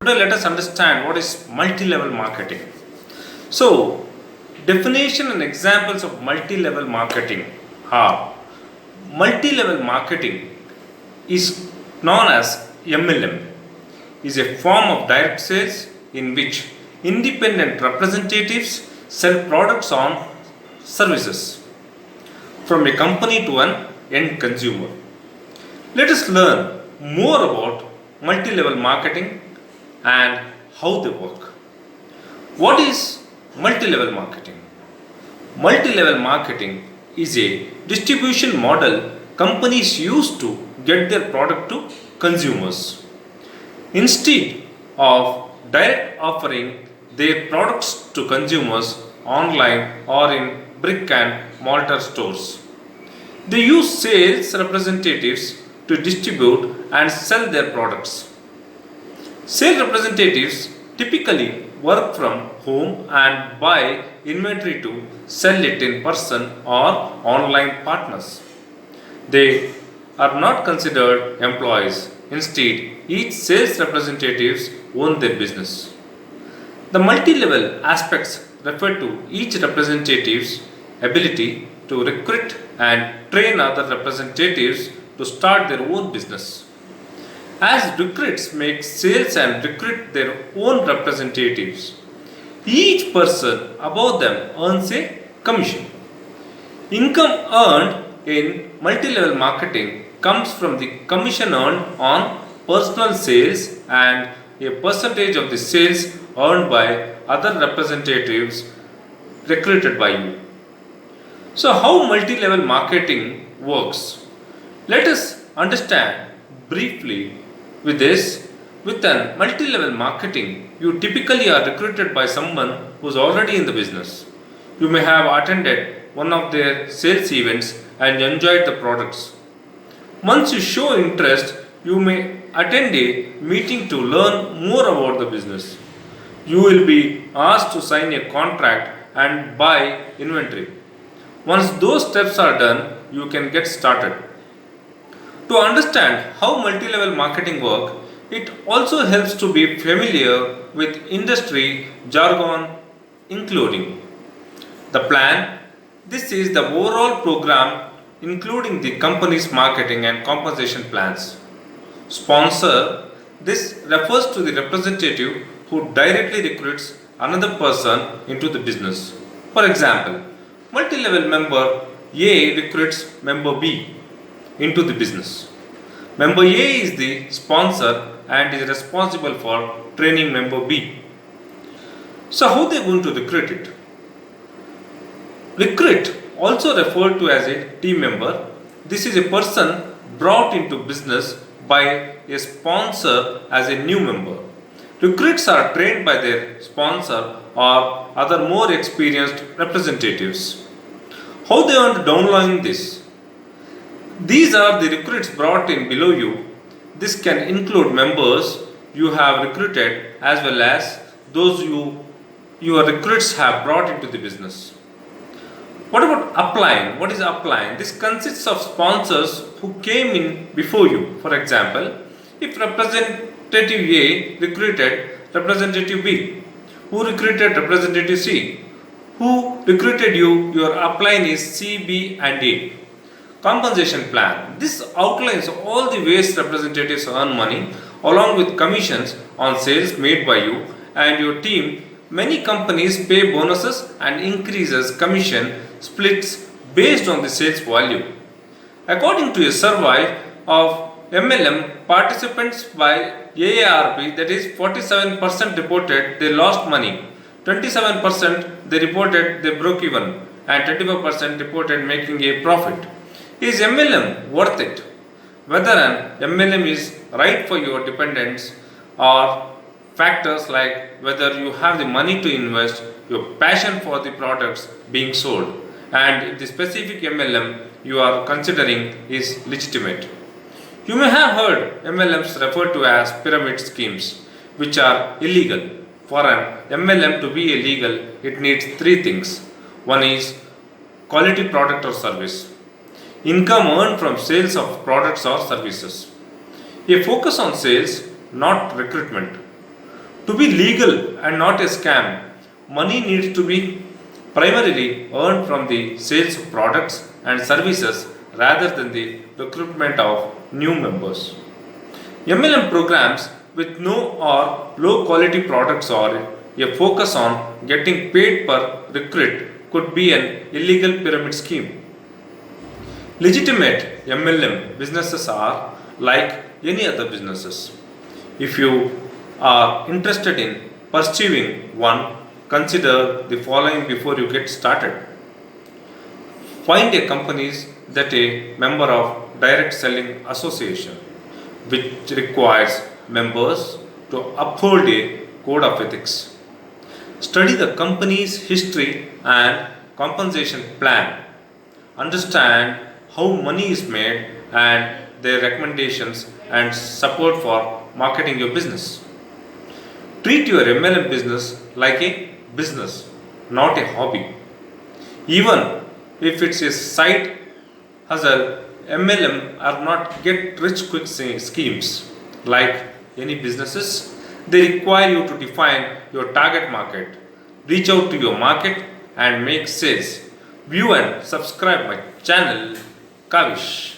Today let us understand what is multi-level marketing. So, definition and examples of multi-level marketing are: multi-level marketing is known as MLM, is a form of direct sales in which independent representatives sell products or services from a company to an end consumer. Let us learn more about multi-level marketing and how they work. What is multi-level marketing? Multi-level marketing is a distribution model companies use to get their product to consumers. Instead of direct offering their products to consumers online or in brick and mortar stores, they use sales representatives to distribute and sell their products. Sales representatives typically work from home and buy inventory to sell it in person or online partners. They are not considered employees. Instead, each sales representatives own their business. The multi-level aspects refer to each representative's ability to recruit and train other representatives to start their own business. As recruits make sales and recruit their own representatives, each person above them earns a commission. Income earned in multi-level marketing comes from the commission earned on personal sales and a percentage of the sales earned by other representatives recruited by you. So, how multi-level marketing works? Let us understand briefly with this. With an multi-level marketing, you typically are recruited by someone who is already in the business. You may have attended one of their sales events and enjoyed the products. Once you show interest, you may attend a meeting to learn more about the business. You will be asked to sign a contract and buy inventory. Once those steps are done, you can get started. To understand how multi-level marketing work, it also helps to be familiar with industry jargon, including the plan. This is the overall program including the company's marketing and compensation plans. Sponsor. This refers to the representative who directly recruits another person into the business. For example, multi-level member A recruits member B into the business. Member A is the sponsor and is responsible for training member B. So, how they are going to recruit it? Recruit, also referred to as a team member. This is a person brought into business by a sponsor as a new member. Recruits are trained by their sponsor or other more experienced representatives. How they want to downline this? These are the recruits brought in below you. This can include members you have recruited as well as those your recruits have brought into the business. What about upline? What is upline? This consists of sponsors who came in before you. For example, if representative A recruited representative B, who recruited representative C, who recruited you, your upline is C, B and A. Compensation plan. This outlines all the ways representatives earn money along with commissions on sales made by you and your team. Many companies pay bonuses and increases commission splits based on the sales volume. According to a survey of MLM participants by AARP, that is 47% reported they lost money, 27% they reported they broke even, and 25% reported making a profit. Is MLM worth it? Whether an MLM is right for your dependents or factors like whether you have the money to invest, your passion for the products being sold, and if the specific MLM you are considering is legitimate. You may have heard MLMs referred to as pyramid schemes, which are illegal. For an MLM to be illegal, it needs three things. One is quality product or service, income earned from sales of products or services, a focus on sales, not recruitment, To be legal and not a scam, money needs to be primarily earned from the sales of products and services rather than the recruitment of new members. MLM programs with no or low quality products or a focus on getting paid per recruit could be an illegal pyramid scheme. Legitimate MLM businesses are like any other businesses. If you are interested in pursuing one, consider the following before you get started. Find a company that a member of direct selling association which requires members to uphold a code of ethics. Study the company's history and compensation plan. Understand how money is made and their recommendations and support for marketing your business. Treat your MLM business like a business, not a hobby. Even if it's a side hustle, MLM are not get rich quick schemes. Like any businesses, they require you to define your target market, reach out to your market and make sales. View and subscribe my channel Kavish.